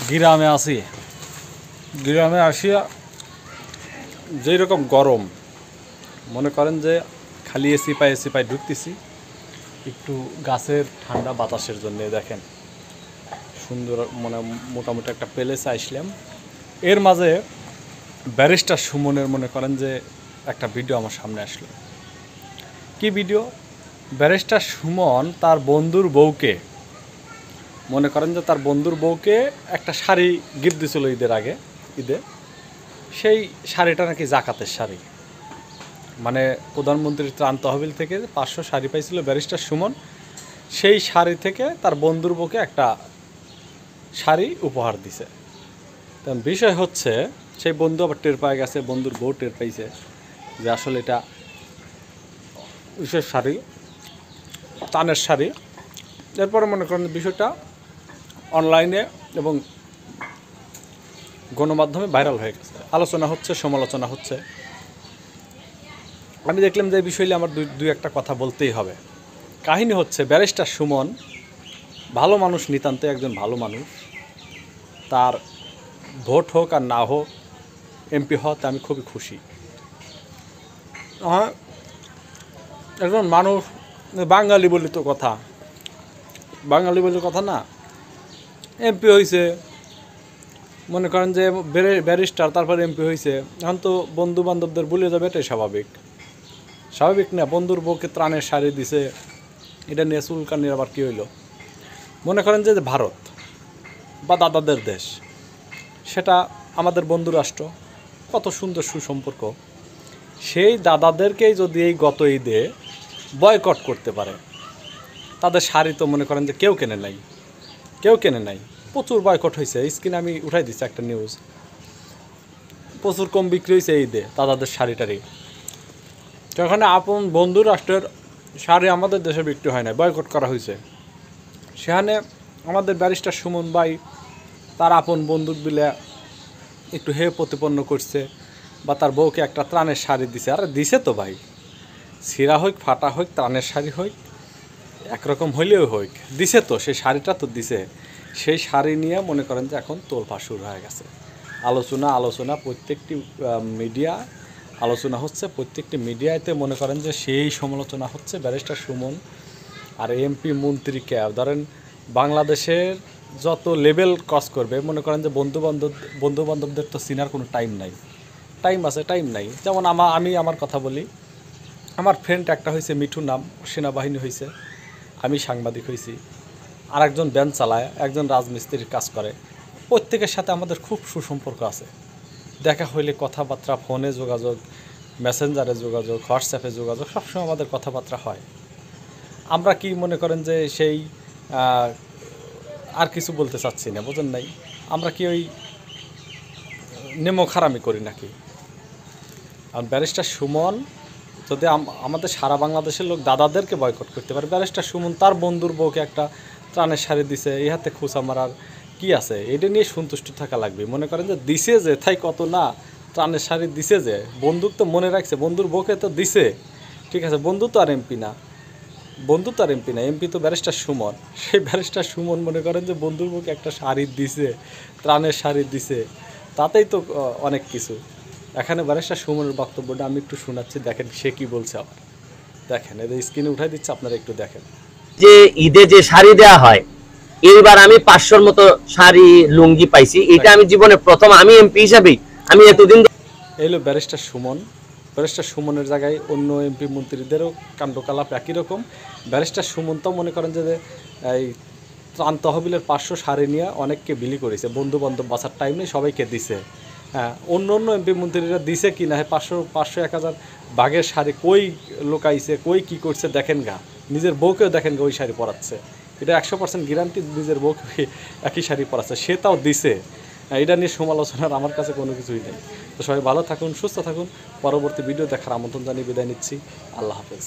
গ্রামে আছি, গ্রামে আসিয়া যেই রকম গরম, মনে করেন যে খালি এসি পাই ঢুকতেছি একটু গাছের ঠান্ডা বাতাসের জন্য। দেখেন সুন্দর মানে মোটামুটি একটা প্লেসে আসলাম। এর মাঝে ব্যারিস্টার সুমনের মনে করেন যে একটা ভিডিও আমার সামনে আসলো। কি ভিডিও? ব্যারিস্টার সুমন তার বন্ধুর বউকে, মনে করেন যে তার বন্ধুর বউকে একটা শাড়ি গিফট দিয়েছিল ঈদে। সেই শাড়িটা নাকি জাকাতের শাড়ি, মানে প্রধানমন্ত্রীর ত্রাণ তহবিল থেকে 500 শাড়ি পাইছিল ব্যারিস্টার সুমন। সেই শাড়ি থেকে তার বন্ধুর বউকে একটা শাড়ি উপহার দিছে। তখন বিষয় হচ্ছে সেই বন্ধু আবার টের পায়ে গেছে, বন্ধুর বউ টের পাইছে যে আসলে এটা বিশেষ শাড়ি, তানের শাড়ি। এরপরে মনে করেন বিষয়টা অনলাইনে এবং গণমাধ্যমে ভাইরাল হয়ে গেছে, আলোচনা হচ্ছে, সমালোচনা হচ্ছে। আমি দেখলাম যে এই বিষয়ে আমার দুই একটা কথা বলতেই হবে। কাহিনী হচ্ছে ব্যারিস্টার সুমন ভালো মানুষ, নিতান্তে একজন ভালো মানুষ। তার ভোট হোক আর না হোক, এমপি হওয়াতে আমি খুবই খুশি। একজন মানুষ, বাঙালি বলি তো কথা, বাঙালি বলে কথা না, এমপি হয়েছে, মনে করেন যে ব্যারিস্টার, তারপর এমপি হয়েছে। এখন তো বন্ধু বান্ধবদের ভুলে যাবে, এটাই স্বাভাবিক। স্বাভাবিক না? বন্ধুর বউকে ত্রাণের শাড়ি দিছে, এটা নিয়ে চুলকানির আবার কী হইল? মনে করেন যে ভারত বা দাদাদের দেশ, সেটা আমাদের বন্ধু রাষ্ট্র, কত সুন্দর সুসম্পর্ক। সেই দাদাদেরকেই যদি এই গত ঈদে বয়কট করতে পারে, তাদের শাড়ি তো মনে করেন যে কেউ কেনে নাই, প্রচুর বয়কট হয়েছে। স্ক্রিনে আমি উঠাই দিচ্ছি একটা নিউজ, প্রচুর কম বিক্রি হয়েছে এই ঈদে দাদাদের শাড়িটারি। তো এখানে আপন বন্ধু রাষ্ট্রের শাড়ি আমাদের দেশে বিক্রি হয় না, বয়কট করা হয়েছে। সেখানে আমাদের ব্যারিস্টার সুমন ভাই তার আপন বন্ধুক বিলে একটু প্রতিপন্ন করছে, বা তার বউকে একটা ত্রাণের শাড়ি দিছে। আরে দিছে তো ভাই, ছিঁড়া হোক, ফাটা হোক, ত্রাণের শাড়ি হোক, একরকম হইলেও হোক, দিছে তো, সেই শাড়িটা তো দিছে। সেই শাড়ি নিয়ে মনে করেন যে এখন তোলপাড় শুরু হয়ে গেছে, আলোচনা প্রত্যেকটি মিডিয়া আলোচনা হচ্ছে, প্রত্যেকটি মিডিয়াতে মনে করেন যে সেই সমালোচনা হচ্ছে ব্যারিস্টার সুমন আর এমপি মন্ত্রীকে। ধরেন বাংলাদেশের যত লেভেল ক্রস করবে, মনে করেন যে বন্ধু বান্ধবদের তো চিনার কোনো টাইম নাই, টাইম আছে টাইম নাই। যেমন আমি আমার কথা বলি, আমার ফ্রেন্ড একটা হয়েছে মিঠু নাম, সেনাবাহিনী হয়েছে, আমি সাংবাদিক হয়েছি, আর একজন ব্যান চালায়, একজন রাজমিস্ত্রির কাজ করে। প্রত্যেকের সাথে আমাদের খুব সুসম্পর্ক আছে, দেখা হইলে কথাবার্তা, ফোনে যোগাযোগ, মেসেঞ্জারে যোগাযোগ, হোয়াটসঅ্যাপে যোগাযোগ, সবসময় আমাদের কথাবার্তা হয়। আমরা কি মনে করেন যে সেই আর কিছু বলতে চাচ্ছি না, বোঝেন নাই? আমরা কি ওই নেমো খারামি করি নাকি? আর ব্যারিস্টার সুমন যদি আমাদের সারা বাংলাদেশের লোক দাদাদেরকে বয়কট করতে পারে, ব্যারিস্টার সুমন তার বন্ধুর বউকে একটা ত্রাণের শাড়ি দিছে, এই হাতে খুঁচা মারার কি আছে? এটা নিয়ে সন্তুষ্ট থাকা লাগবে। মনে করেন যে দিছে যে তাই কত না, ত্রাণের শাড়ি দিছে যে, বন্ধুক তো মনে রাখছে, বন্ধুর বউকে তো দিছে, ঠিক আছে। বন্ধু তো আর এমপি না, এমপি তো ব্যারিস্টার সুমন। সেই ব্যারিস্টার সুমন মনে করেন যে বন্ধুর বউকে একটা শাড়ি দিছে, ত্রাণের শাড়ি দিছে, তাতেই তো অনেক কিছু। এখানে ব্যারিস্টার সুমনের বক্তব্যটা আমি একটু শোনাচ্ছি, দেখেন সে কি বলছে। আবার দেখেন, এদের স্ক্রিনে উঠাই দিচ্ছে, আপনারা একটু দেখেন। যে ঈদে যে শাড়ি দেওয়া হয়, এইবার আমি 500-র মতো শাড়ি লুঙ্গি পাইছি। এটা আমি জীবনে প্রথম, আমি এমপি হিসাবেই আমি এতদিন। এইলো ব্যারিস্টার সুমন। ব্যারিস্টার সুমনের জায়গায় অন্য এমপি মন্ত্রীদেরও কাণ্ডকলাপ একই রকম। ব্যারিস্টার সুমন তো মনে করেন যে এই ত্রাণ তহবিলের 500 শাড়ি নিয়ে অনেককে বিলি করেছে, বন্ধু বান্ধব বাঁচার টাইম নেই, সবাইকে দিছে। হ্যাঁ, অন্য এমপি মন্ত্রীরা দিছে কি না, 500 1000 বাঘের শাড়ি কই লোকাইছে, কই কি করছে দেখেন গা। নিজের বউকেও দেখেন গা ওই শাড়ি পরাচ্ছে, এটা 100% গ্যারান্টি নিজের বউকে একই শাড়ি পরাচ্ছে, সে তাও দিছে। এটা নিয়ে সমালোচনার আমার কাছে কোনো কিছুই নেই। তো সবাই ভালো থাকুন, সুস্থ থাকুন। পরবর্তী ভিডিও দেখার আমন্ত্রণ জানিয়ে বিদায় নিচ্ছি। আল্লাহ হাফেজ।